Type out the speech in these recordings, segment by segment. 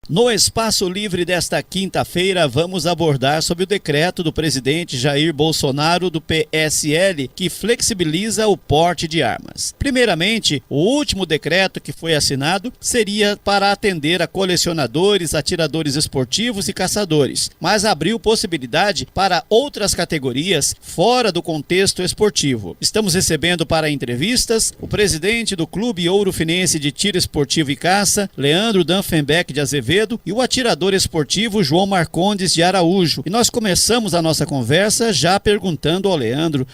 No Espaço Livre desta quinta-feira, vamos abordar sobre o decreto do presidente Jair Bolsonaro do PSL que flexibiliza o porte de armas. Primeiramente, o último decreto que foi assinado seria para atender a colecionadores, atiradores esportivos e caçadores, mas abriu possibilidade para outras categorias fora do contexto esportivo. Estamos recebendo para entrevistas o presidente do Clube Ouro Finense de Tiro Esportivo e Caça, Leandro Danfenbeck de Azevedo, e o atirador esportivo João Marcondes de Araújo. E nós começamos a nossa conversa já perguntando ao Leandro: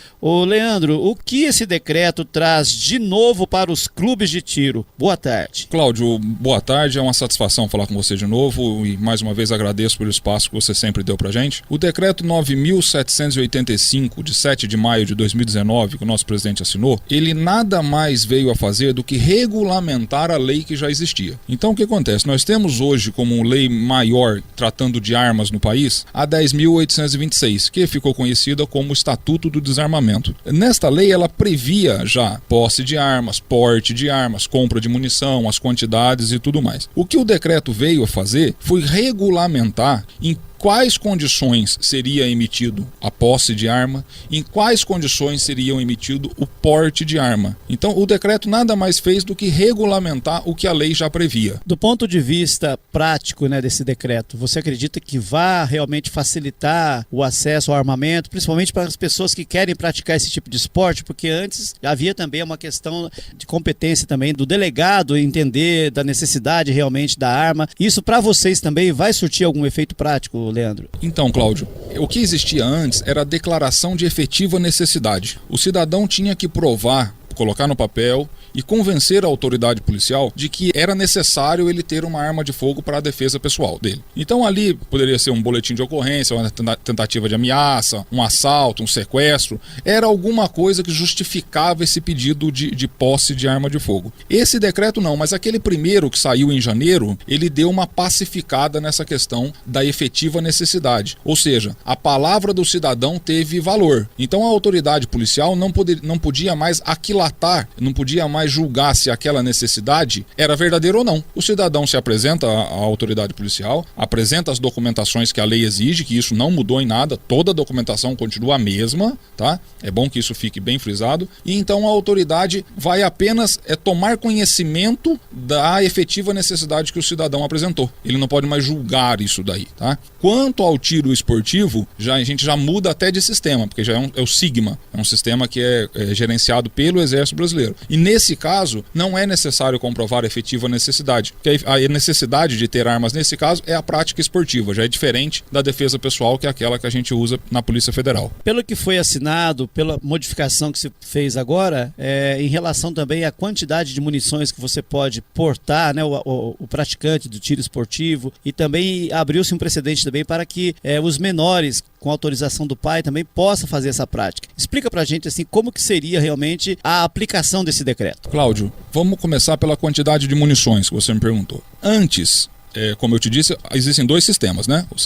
Leandro, o que esse decreto traz de novo para os clubes de tiro? Boa tarde. Cláudio, boa tarde, é uma satisfação falar com você de novo e mais uma vez agradeço pelo espaço que você sempre deu pra gente. O decreto 9.785 de 7 de maio de 2019, que o nosso presidente assinou, ele nada mais veio a fazer do que regulamentar a lei que já existia. Então o que acontece? Nós temos hoje como lei maior tratando de armas no país, a 10.826, que ficou conhecida como Estatuto do Desarmamento. Nesta lei, ela previa já posse de armas, porte de armas, compra de munição, as quantidades e tudo mais. O que o decreto veio a fazer foi regulamentar em quais condições seria emitido a posse de arma, em quais condições seriam emitido o porte de arma. Então, o decreto nada mais fez do que regulamentar o que a lei já previa. Do ponto de vista prático, desse decreto, você acredita que vai realmente facilitar o acesso ao armamento, principalmente para as pessoas que querem praticar esse tipo de esporte? Porque antes havia também uma questão de competência também do delegado entender da necessidade realmente da arma. Isso para vocês também vai surtir algum efeito prático, Leandro? Então, Cláudio, o que existia antes era a declaração de efetiva necessidade. O cidadão tinha que provar, colocar no papel e convencer a autoridade policial de que era necessário ele ter uma arma de fogo para a defesa pessoal dele. Então ali poderia ser um boletim de ocorrência, uma tentativa de ameaça, um assalto, um sequestro. Era alguma coisa que justificava esse pedido de posse de arma de fogo. Esse decreto não, mas aquele primeiro que saiu em janeiro, ele deu uma pacificada nessa questão da efetiva necessidade. Ou seja, a palavra do cidadão teve valor. Então a autoridade policial não podia mais aquilatar, não podia mais julgar se aquela necessidade era verdadeira ou não. O cidadão se apresenta à autoridade policial, apresenta as documentações que a lei exige, que isso não mudou em nada, toda a documentação continua a mesma, tá? É bom que isso fique bem frisado. E então a autoridade vai apenas tomar conhecimento da efetiva necessidade que o cidadão apresentou. Ele não pode mais julgar isso daí, tá? Quanto ao tiro esportivo, a gente já muda até de sistema, porque já é o SIGMA, é um sistema que é gerenciado pelo Exército Brasileiro. E nesse caso, não é necessário comprovar a efetiva necessidade. Porque a necessidade de ter armas nesse caso é a prática esportiva, já é diferente da defesa pessoal, que é aquela que a gente usa na Polícia Federal. Pelo que foi assinado, pela modificação que se fez agora, em relação também à quantidade de munições que você pode portar, o praticante do tiro esportivo, e também abriu-se um precedente também para que os menores, com autorização do pai, também possa fazer essa prática. Explica pra gente assim como que seria realmente a aplicação desse decreto. Cláudio, vamos começar pela quantidade de munições que você me perguntou. Antes, como eu te disse, existem dois sistemas,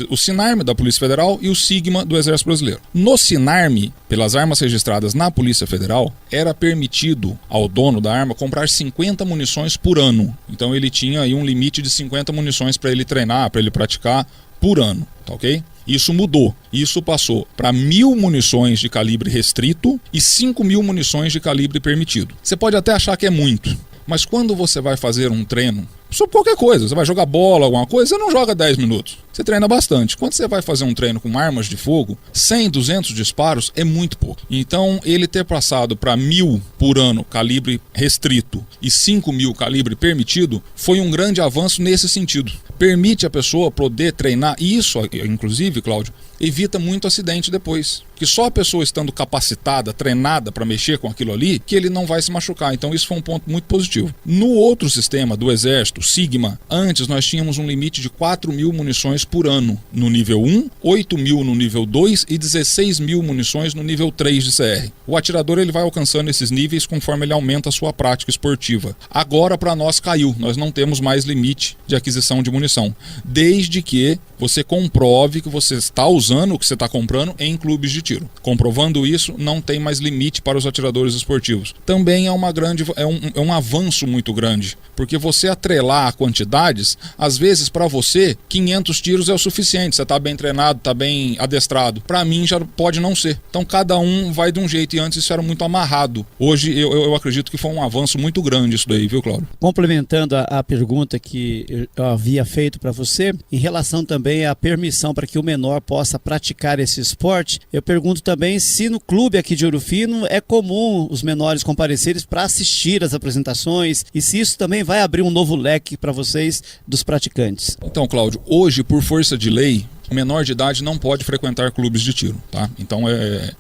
o SINARM da Polícia Federal e o SIGMA do Exército Brasileiro. No SINARM, pelas armas registradas na Polícia Federal, era permitido ao dono da arma comprar 50 munições por ano. Então ele tinha aí um limite de 50 munições para ele treinar, para ele praticar por ano, tá ok? Isso mudou. Isso passou para 1.000 munições de calibre restrito e 5.000 munições de calibre permitido. Você pode até achar que é muito, mas quando você vai fazer um treino, sobre qualquer coisa, você vai jogar bola, alguma coisa, você não joga 10 minutos. Você treina bastante. Quando você vai fazer um treino com armas de fogo, 100, 200 disparos é muito pouco. Então, ele ter passado para 1.000 por ano calibre restrito e 5.000 calibre permitido foi um grande avanço nesse sentido. Permite a pessoa poder treinar. E isso, inclusive, Cláudio, evita muito acidente depois. Que só a pessoa estando capacitada, treinada para mexer com aquilo ali, que ele não vai se machucar. Então isso foi um ponto muito positivo. No outro sistema do Exército, SIGMA, antes nós tínhamos um limite de 4.000 munições por ano no nível 1, 8.000 no nível 2 e 16.000 munições no nível 3 de CR. O atirador ele vai alcançando esses níveis conforme ele aumenta a sua prática esportiva. Agora para nós caiu, nós não temos mais limite de aquisição de munição, desde que você comprove que você está usando o que você está comprando em clubes de tiro. Comprovando isso, não tem mais limite para os atiradores esportivos. Também é um avanço muito grande, porque você atrelar a quantidades, às vezes para você 500 tiros é o suficiente, você está bem treinado, está bem adestrado. Para mim já pode não ser. Então cada um vai de um jeito, e antes isso era muito amarrado. Hoje eu acredito que foi um avanço muito grande isso daí, viu, Cláudio? Complementando a pergunta que eu havia feito para você, em relação também à permissão para que o menor possa praticar esse esporte, eu pergunto também se no clube aqui de Ouro Fino é comum os menores comparecerem para assistir às apresentações, e se isso também vai abrir um novo leque para vocês dos praticantes. Então, Cláudio, hoje, por força de lei, o menor de idade não pode frequentar clubes de tiro, tá? Então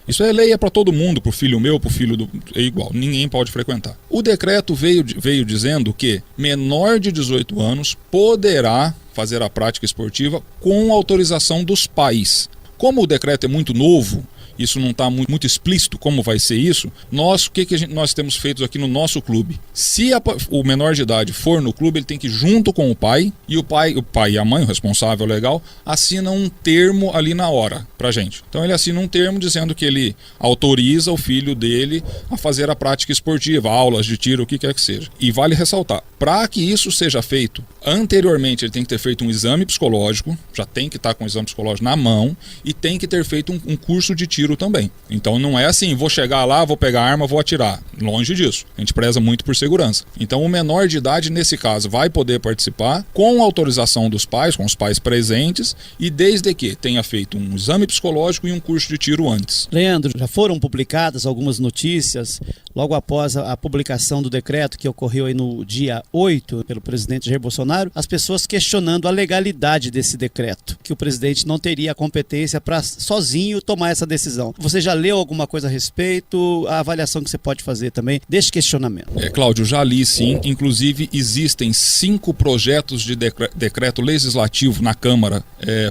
isso é lei, é para todo mundo, pro filho meu, pro filho do... é igual, ninguém pode frequentar. O decreto veio dizendo que menor de 18 anos poderá fazer a prática esportiva com autorização dos pais. Como o decreto é muito novo, isso não está muito explícito como vai ser isso, o que nós temos feito aqui no nosso clube? Se o menor de idade for no clube, ele tem que ir junto com o pai, e o pai e a mãe, o responsável legal, assinam um termo ali na hora pra gente. Então ele assina um termo dizendo que ele autoriza o filho dele a fazer a prática esportiva, aulas de tiro, o que quer que seja. E vale ressaltar, para que isso seja feito, anteriormente ele tem que ter feito um exame psicológico, já tem que estar com o exame psicológico na mão, e tem que ter feito um curso de tiro também. Então não é assim, vou chegar lá, vou pegar a arma, vou atirar. Longe disso. A gente preza muito por segurança. Então o menor de idade, nesse caso, vai poder participar com autorização dos pais, com os pais presentes, e desde que tenha feito um exame psicológico e um curso de tiro antes. Leandro, já foram publicadas algumas notícias logo após a publicação do decreto que ocorreu aí no dia 8 pelo presidente Jair Bolsonaro, as pessoas questionando a legalidade desse decreto, que o presidente não teria a competência para sozinho tomar essa decisão. Você já leu alguma coisa a respeito? A avaliação que você pode fazer também deste questionamento? Cláudio, já li sim. Inclusive existem 5 projetos de decreto legislativo na Câmara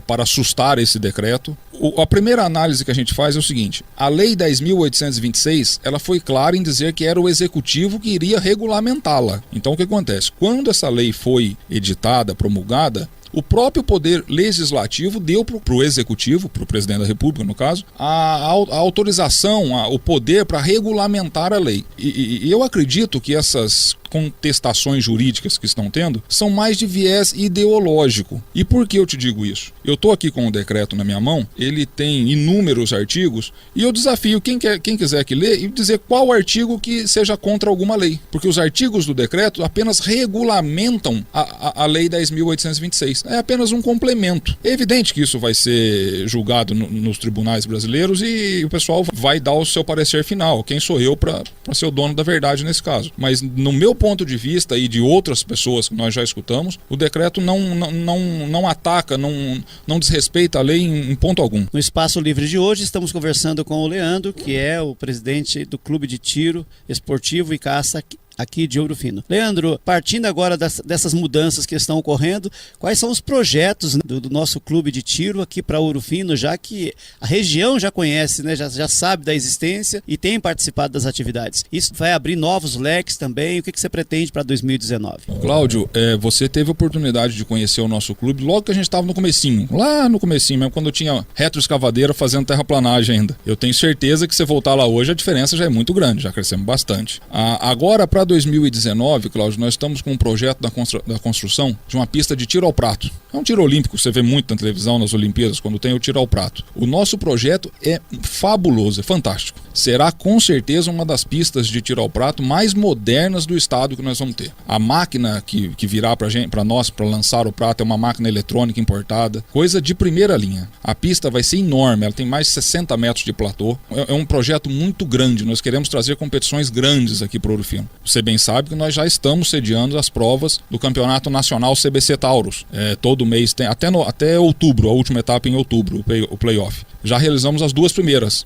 para assustar esse decreto. A primeira análise que a gente faz é o seguinte: a Lei 10.826, ela foi clara em dizer que era o Executivo que iria regulamentá-la. Então o que acontece? Quando essa lei foi editada, promulgada, o próprio Poder Legislativo deu para o Executivo, para o Presidente da República, no caso, a autorização, o poder para regulamentar a lei. E eu acredito que essas contestações jurídicas que estão tendo são mais de viés ideológico. E por que eu te digo isso? Eu estou aqui com o decreto na minha mão, ele tem inúmeros artigos, e eu desafio quem quiser que lê e dizer qual artigo que seja contra alguma lei. Porque os artigos do decreto apenas regulamentam a Lei 10.826. É apenas um complemento. É evidente que isso vai ser julgado nos tribunais brasileiros e o pessoal vai dar o seu parecer final. Quem sou eu para ser o dono da verdade nesse caso? Mas no meu ponto de vista e de outras pessoas que nós já escutamos, o decreto não ataca, não desrespeita a lei em ponto algum. No Espaço Livre de hoje estamos conversando com o Leandro, que é o presidente do Clube de Tiro Esportivo e Caça aqui de Ouro Fino. Leandro, partindo agora dessas mudanças que estão ocorrendo, quais são os projetos do nosso clube de tiro aqui para Ouro Fino, já que a região já conhece, né, já sabe da existência e tem participado das atividades? Isso vai abrir novos leques também? O que você pretende para 2019? Cláudio, você teve a oportunidade de conhecer o nosso clube logo que a gente estava no comecinho, lá no comecinho, mesmo quando eu tinha retroescavadeira fazendo terraplanagem ainda. Eu tenho certeza que se voltar lá hoje a diferença já é muito grande, já crescemos bastante. Agora para 2019, Cláudio, nós estamos com um projeto da construção de uma pista de tiro ao prato. É um tiro olímpico, você vê muito na televisão, nas Olimpíadas, quando tem o tiro ao prato. O nosso projeto é fabuloso, é fantástico. Será com certeza uma das pistas de tiro ao prato mais modernas do estado que nós vamos ter. A máquina que virá para nós, para lançar o prato, é uma máquina eletrônica importada, coisa de primeira linha. A pista vai ser enorme, ela tem mais de 60 metros de platô. É um projeto muito grande, nós queremos trazer competições grandes aqui para o Ouro Fino. Você bem sabe que nós já estamos sediando as provas do Campeonato Nacional CBC Taurus. Todo mês tem, até outubro, a última etapa em outubro, o playoff. Já realizamos as 2 primeiras.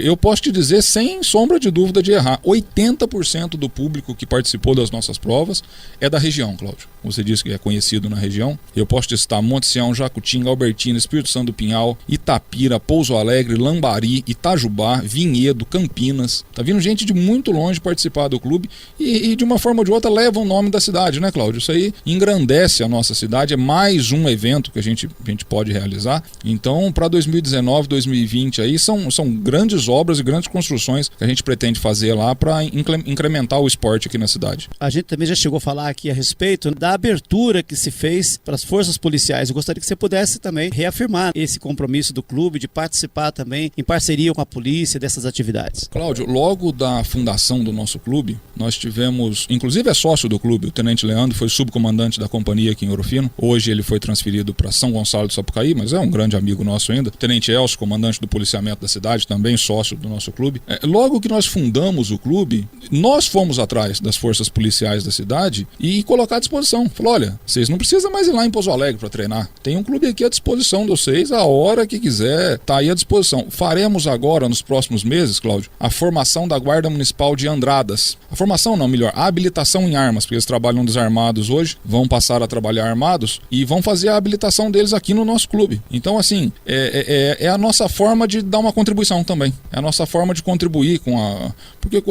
Eu posso te dizer, sem sombra de dúvida de errar, 80% do público que participou das nossas provas é da região, Cláudio. você disse que é conhecido na região. Eu posso te citar Monte Sião, Jacutinga, Albertina, Espírito Santo do Pinhal, Itapira, Pouso Alegre, Lambari, Itajubá, Vinhedo, Campinas. Tá vindo gente de muito longe participar do clube e de uma forma ou de outra leva o nome da cidade, né, Cláudio? Isso aí engrandece a nossa cidade, é mais um evento que a gente pode realizar. Então, para 2019, 2020 aí são grandes obras e grandes construções que a gente pretende fazer lá para incrementar o esporte aqui na cidade. A gente também já chegou a falar aqui a respeito da abertura que se fez para as forças policiais. Eu gostaria que você pudesse também reafirmar esse compromisso do clube de participar também em parceria com a polícia dessas atividades. Cláudio, logo da fundação do nosso clube, nós tivemos, inclusive é sócio do clube, o Tenente Leandro foi subcomandante da companhia aqui em Ouro Fino. Hoje ele foi transferido para São Gonçalo do Sapucaí, mas é um grande amigo nosso ainda. O Tenente Elcio, comandante do policiamento da cidade, também sócio do nosso clube. Logo que nós fundamos o clube, nós fomos atrás das forças policiais da cidade e colocar à disposição. Falou, olha, vocês não precisam mais ir lá em Pouso Alegre para treinar. Tem um clube aqui à disposição de vocês, a hora que quiser, tá aí à disposição. Faremos agora, nos próximos meses, Cláudio, a formação da Guarda Municipal de Andradas. A formação não, melhor, a habilitação em armas, porque eles trabalham desarmados hoje, vão passar a trabalhar armados e vão fazer a habilitação deles aqui no nosso clube. Então, assim, é a nossa forma de dar uma contribuição também. É a nossa forma de contribuir com a... Porque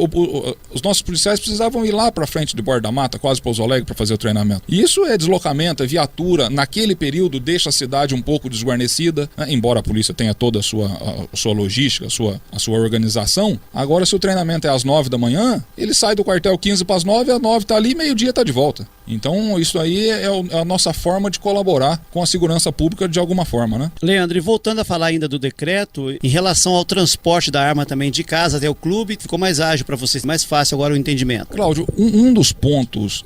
os nossos policiais precisavam ir lá para frente de Borda da Mata, quase Pouso Alegre, para fazer o treinamento. E isso é deslocamento, é viatura. Naquele período deixa a cidade um pouco desguarnecida, né? Embora a polícia tenha toda a sua logística, a sua organização. Agora, se o treinamento é às 9 da manhã, ele sai do quartel 15 para as 9, às 9 está ali, meio-dia está de volta. Então, isso aí é a nossa forma de colaborar com a segurança pública de alguma forma, né? Leandro, e voltando a falar ainda do decreto, em relação ao transporte da arma também de casa até o clube, ficou mais ágil para vocês, mais fácil agora o entendimento. Cláudio, um dos pontos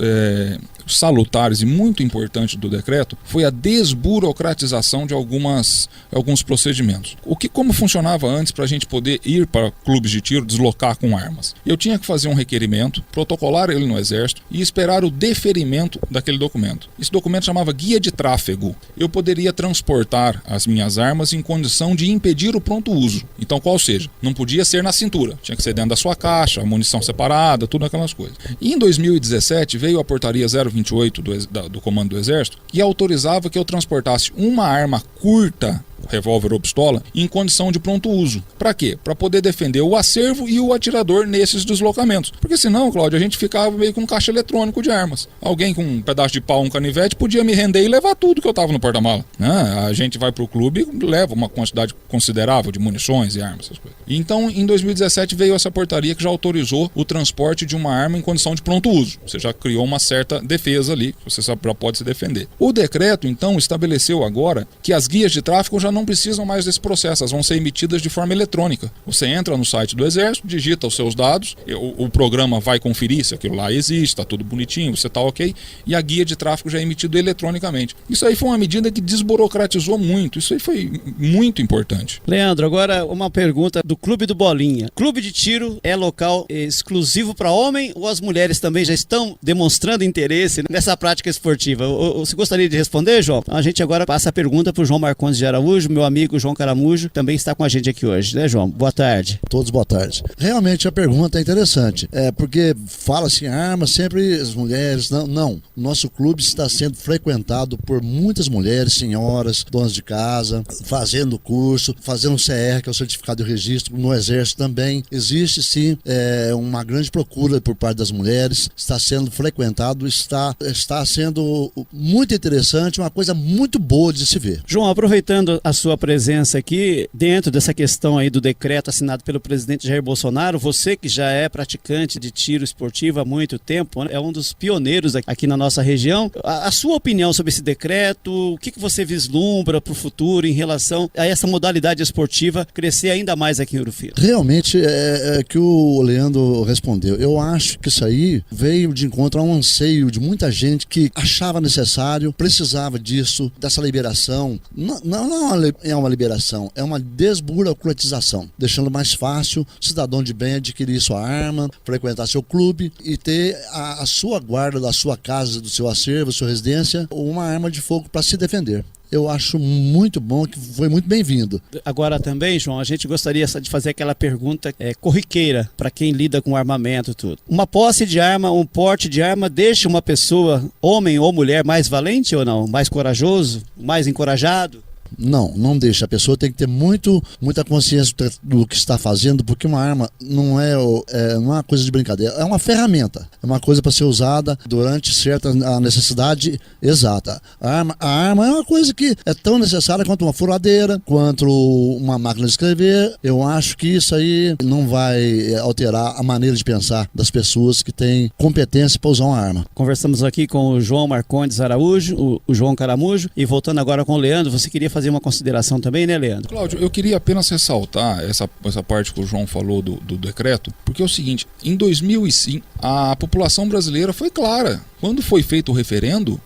salutares e muito importantes do decreto foi a desburocratização de alguns procedimentos. Como funcionava antes para a gente poder ir para clubes de tiro, deslocar com armas? Eu tinha que fazer um requerimento, protocolar ele no Exército e esperar o deferimento daquele documento. Esse documento chamava Guia de Tráfego. Eu poderia transportar as minhas armas em condição de impedir o pronto uso. Então, qual seja? Não podia ser na cintura, tinha que ser dentro da sua caixa, a munição separada, tudo aquelas coisas. E em 2017 veio a portaria 028 do Comando do Exército, que autorizava que eu transportasse uma arma curta, revólver ou pistola, em condição de pronto uso. Para quê? Para poder defender o acervo e o atirador nesses deslocamentos. Porque senão, Cláudio, a gente ficava meio com um caixa eletrônico de armas. Alguém com um pedaço de pau, um canivete, podia me render e levar tudo que eu tava no porta-mala. A gente vai pro clube e leva uma quantidade considerável de munições e armas, essas coisas. Então, em 2017 veio essa portaria que já autorizou o transporte de uma arma em condição de pronto uso. Você já criou uma certa defesa ali, você já pode se defender. O decreto, então, estabeleceu agora que as guias de tráfego já não precisam mais desse processo, elas vão ser emitidas de forma eletrônica. Você entra no site do Exército, digita os seus dados, o programa vai conferir se aquilo lá existe, está tudo bonitinho, você está ok, e a guia de tráfego já é emitida eletronicamente. Isso aí foi uma medida que desburocratizou muito, isso aí foi muito importante. Leandro, agora uma pergunta do Clube do Bolinha. Clube de tiro é local exclusivo para homem ou as mulheres também já estão demonstrando interesse nessa prática esportiva? Você gostaria de responder, João? A gente agora passa a pergunta para o João Marcondes de Araújo, meu amigo João Caramujo, também está com a gente aqui hoje, né, João? Boa tarde. Todos boa tarde. Realmente a pergunta é interessante, porque fala-se em armas, sempre as mulheres, não. O nosso clube está sendo frequentado por muitas mulheres, senhoras, donas de casa, fazendo curso, fazendo CR, que é o Certificado de Registro, no Exército também. Existe sim uma grande procura por parte das mulheres, está sendo frequentado, está sendo muito interessante, uma coisa muito boa de se ver. João, aproveitando a sua presença aqui, dentro dessa questão aí do decreto assinado pelo presidente Jair Bolsonaro, você que já é praticante de tiro esportivo há muito tempo, né, é um dos pioneiros aqui na nossa região. A sua opinião sobre esse decreto, o que você vislumbra para o futuro em relação a essa modalidade esportiva crescer ainda mais aqui em Ouro Fino? Realmente é que o Leandro respondeu. Eu acho que isso aí veio de encontro a um anseio de muita gente que achava necessário, precisava disso, dessa liberação. Não uma é uma liberação, é uma desburocratização, deixando mais fácil o cidadão de bem adquirir sua arma, frequentar seu clube e ter a sua guarda da sua casa, do seu acervo, sua residência, uma arma de fogo para se defender. Eu acho muito bom, que foi muito bem-vindo. Agora também, João, a gente gostaria de fazer aquela pergunta corriqueira para quem lida com armamento e tudo. Uma posse de arma, um porte de arma deixa uma pessoa, homem ou mulher, mais valente ou não? Mais corajoso? Mais encorajado? Não deixa. A pessoa tem que ter muita consciência do que está fazendo, porque uma arma não é uma coisa de brincadeira, é uma ferramenta, é uma coisa para ser usada durante certa necessidade exata. A arma é uma coisa que é tão necessária quanto uma furadeira, quanto uma máquina de escrever. Eu acho que isso aí não vai alterar a maneira de pensar das pessoas que têm competência para usar uma arma. Conversamos aqui com o João Marcondes Araújo, o João Caramujo, e voltando agora com o Leandro, você queria fazer uma consideração também, né, Leandro? Cláudio, eu queria apenas ressaltar essa parte que o João falou do decreto, porque é o seguinte, em 2005 a população brasileira foi clara. Quando foi feito o referendo,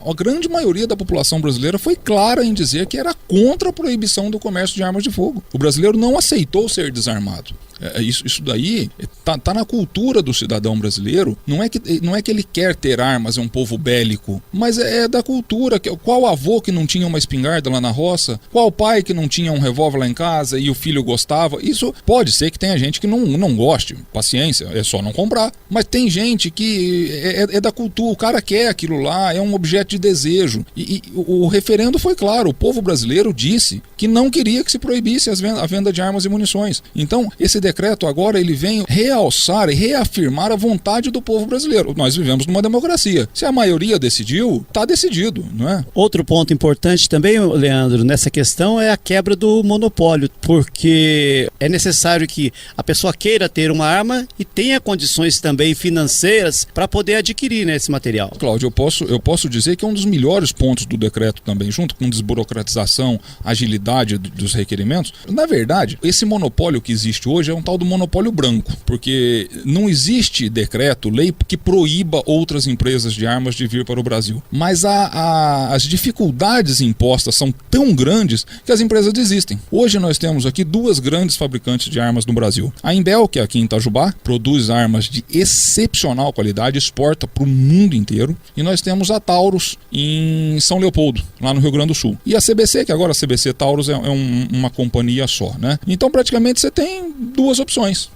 a grande maioria da população brasileira foi clara em dizer que era contra a proibição do comércio de armas de fogo. O brasileiro não aceitou ser desarmado. Isso daí tá na cultura do cidadão brasileiro. Não é que ele quer ter armas, é um povo bélico, mas é da cultura. Qual avô que não tinha uma espingarda lá na roça? Qual pai que não tinha um revólver lá em casa e o filho gostava? Isso pode ser que tenha gente que não goste, paciência, é só não comprar. Mas tem gente que é da cultura, o cara quer aquilo lá, é um objeto de desejo. E o referendo foi claro, o povo brasileiro disse que não queria que se proibisse a venda de armas e munições. Então, esse decreto agora ele vem realçar e reafirmar a vontade do povo brasileiro. Nós vivemos numa democracia. Se a maioria decidiu, está decidido, não é? Outro ponto importante também, Leandro, nessa questão é a quebra do monopólio, porque é necessário que a pessoa queira ter uma arma e tenha condições também financeiras para poder adquirir, né, esse material. Cláudio, eu posso dizer que é um dos melhores pontos do decreto também, junto com desburocratização, agilidade dos requerimentos. Na verdade, esse monopólio que existe hoje é um tal do monopólio branco, porque não existe decreto, lei que proíba outras empresas de armas de vir para o Brasil. Mas as dificuldades impostas são tão grandes que as empresas desistem. Hoje nós temos aqui duas grandes fabricantes de armas no Brasil. A Imbel, que é aqui em Itajubá, produz armas de excepcional qualidade, exporta para o mundo inteiro. E nós temos a Taurus em São Leopoldo, lá no Rio Grande do Sul. E a CBC, que agora a CBC Taurus é uma companhia só, né? Então praticamente você tem duas opções.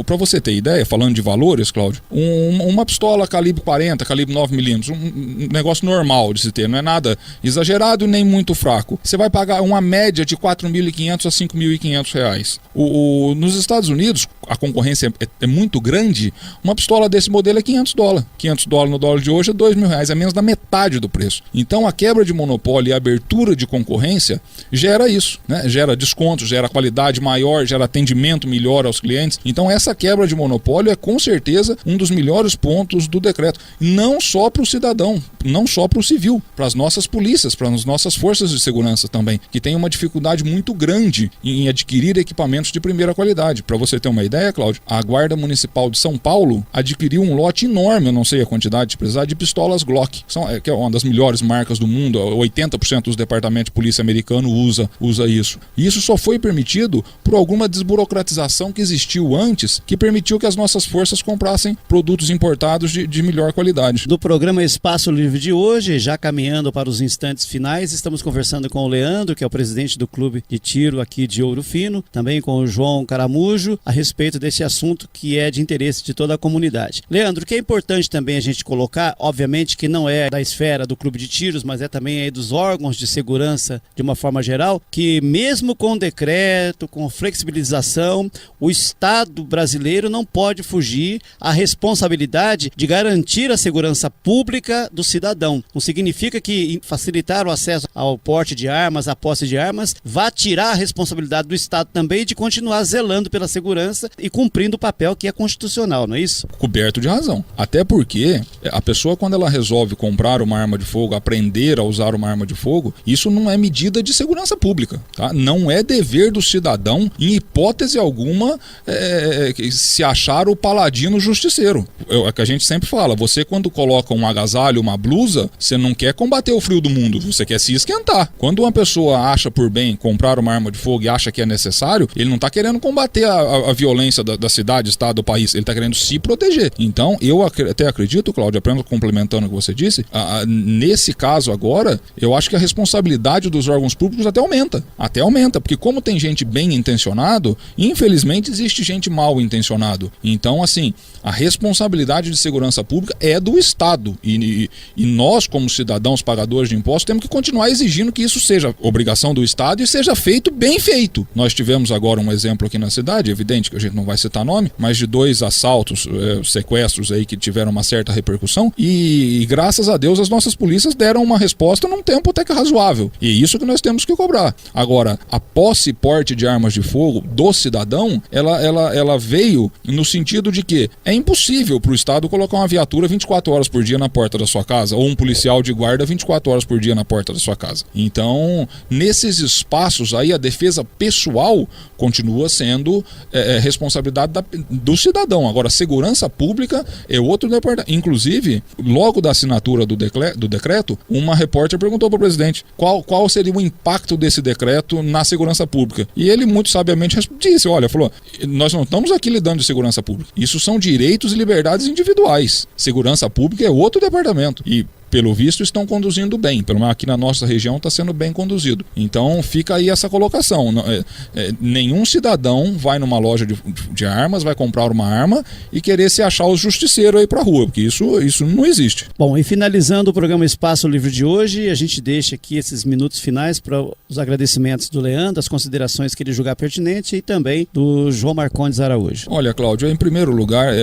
Para você ter ideia, falando de valores, Cláudio, uma pistola calibre 40, calibre 9mm, um negócio normal de se ter, não é nada exagerado nem muito fraco. Você vai pagar uma média de R$ 4.500 a R$ 5.500. Nos Estados Unidos, a concorrência é muito grande, uma pistola desse modelo é $500. $500 no dólar de hoje é R$2.000, é menos da metade do preço. Então a quebra de monopólio e a abertura de concorrência gera isso, né? Gera desconto, gera qualidade maior, gera atendimento melhor aos clientes. Então essa quebra de monopólio é com certeza um dos melhores pontos do decreto, não só para o cidadão, não só para o civil, para as nossas polícias, para as nossas forças de segurança também, que tem uma dificuldade muito grande em adquirir equipamentos de primeira qualidade. Para você ter uma ideia, Cláudio, a Guarda Municipal de São Paulo adquiriu um lote enorme, eu não sei a quantidade de precisar, de pistolas Glock, que é uma das melhores marcas do mundo, 80% dos departamentos de polícia americano usa isso. E isso só foi permitido por alguma desburocratização que existiu antes, que permitiu que as nossas forças comprassem produtos importados de melhor qualidade. Do programa Espaço Livre de hoje, já caminhando para os instantes finais, estamos conversando com o Leandro, que é o presidente do Clube de Tiro aqui de Ouro Fino, também com o João Caramujo, a respeito desse assunto que é de interesse de toda a comunidade. Leandro, o que é importante também a gente colocar, obviamente que não é da esfera do Clube de Tiros, mas é também aí dos órgãos de segurança de uma forma geral, que mesmo com decreto, com flexibilização, o Estado brasileiro não pode fugir à responsabilidade de garantir a segurança pública do cidadão. Não significa que facilitar o acesso ao porte de armas, à posse de armas, vá tirar a responsabilidade do Estado também de continuar zelando pela segurança e cumprindo o papel que é constitucional, não é isso? Coberto de razão. Até porque porque a pessoa, quando ela resolve comprar uma arma de fogo, aprender a usar uma arma de fogo, isso não é medida de segurança pública, tá? Não é dever do cidadão, em hipótese alguma, se achar o paladino justiceiro. É o que a gente sempre fala, você quando coloca um agasalho, uma blusa, você não quer combater o frio do mundo, você quer se esquentar. Quando uma pessoa acha por bem comprar uma arma de fogo e acha que é necessário, ele não está querendo combater a violência da cidade, estado, do país, ele está querendo se proteger. Então, eu até acredito, Cláudio, apenas complementando o que você disse, nesse caso agora, eu acho que a responsabilidade dos órgãos públicos até aumenta, porque como tem gente bem intencionado, infelizmente existe gente mal intencionado. Então, assim, a responsabilidade de segurança pública é do Estado e nós, como cidadãos pagadores de impostos, temos que continuar exigindo que isso seja obrigação do Estado e seja feito bem feito. Nós tivemos agora um exemplo aqui na cidade, evidente que a gente não vai citar nome, mas de 2 assaltos, sequestros aí que tiveram uma certa repercussão e graças a Deus as nossas polícias deram uma resposta num tempo até que razoável. E isso que nós temos que cobrar. Agora, a posse e porte de armas de fogo do cidadão, ela veio no sentido de que é impossível para o Estado colocar uma viatura 24 horas por dia na porta da sua casa ou um policial de guarda 24 horas por dia na porta da sua casa. Então, nesses espaços aí, a defesa pessoal continua sendo responsabilidade do cidadão. Agora, a segurança pública é outro departamento. Inclusive, logo da assinatura do decreto, uma repórter perguntou para o presidente qual seria o impacto desse decreto na segurança pública. E ele muito sabiamente disse, falou, nós não estamos aqui lidando de segurança pública. Isso são direitos e liberdades individuais. Segurança pública é outro departamento. E pelo visto, estão conduzindo bem. Pelo menos aqui na nossa região está sendo bem conduzido. Então, fica aí essa colocação. Nenhum cidadão vai numa loja de armas, vai comprar uma arma e querer se achar o justiceiro aí para a rua, porque isso não existe. Bom, e finalizando o programa Espaço Livre de hoje, a gente deixa aqui esses minutos finais para os agradecimentos do Leandro, as considerações que ele julgar pertinente e também do João Marcondes Araújo. Olha, Cláudio, em primeiro lugar,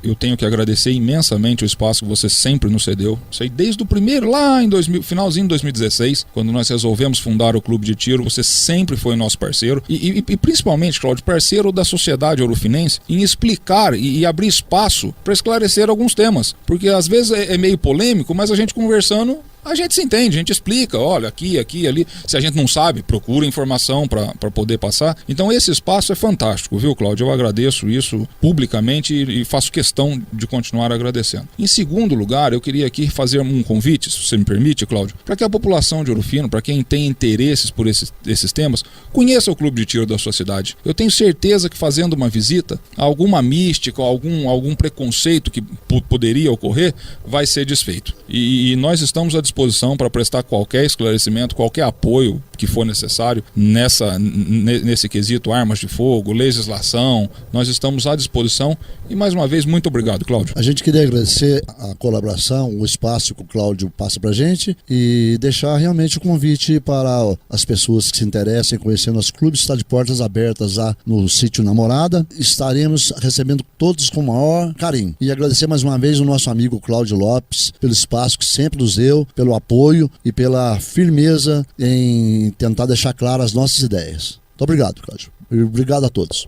eu tenho que agradecer imensamente o espaço que você sempre nos cedeu. Sei desde o primeiro, lá em finalzinho de 2016, quando nós resolvemos fundar o Clube de Tiro, você sempre foi nosso parceiro e principalmente, Cláudio, parceiro da sociedade ourofinense em explicar e abrir espaço para esclarecer alguns temas, porque às vezes é meio polêmico, mas a gente conversando, a gente se entende, a gente explica, olha, aqui, ali. Se a gente não sabe, procura informação para poder passar. Então esse espaço é fantástico, viu, Cláudio? Eu agradeço isso publicamente e faço questão de continuar agradecendo. Em segundo lugar, eu queria aqui fazer um convite, se você me permite, Cláudio, para que a população de Ouro Fino, para quem tem interesses por esses temas, conheça o Clube de Tiro da sua cidade. Eu tenho certeza que fazendo uma visita, alguma mística, algum preconceito que poderia ocorrer, vai ser desfeito. E nós estamos à disposição para prestar qualquer esclarecimento, qualquer apoio que for necessário nesse quesito, armas de fogo, legislação, nós estamos à disposição e mais uma vez, muito obrigado, Cláudio. A gente queria agradecer a colaboração, o espaço que o Cláudio passa pra gente e deixar realmente o convite para as pessoas que se interessem em conhecer nosso clube, está de portas abertas lá no sítio Namorada, estaremos recebendo todos com o maior carinho e agradecer mais uma vez o nosso amigo Cláudio Lopes pelo espaço que sempre nos deu, pelo apoio e pela firmeza em tentar deixar claras as nossas ideias. Muito obrigado, Cláudio. E obrigado a todos.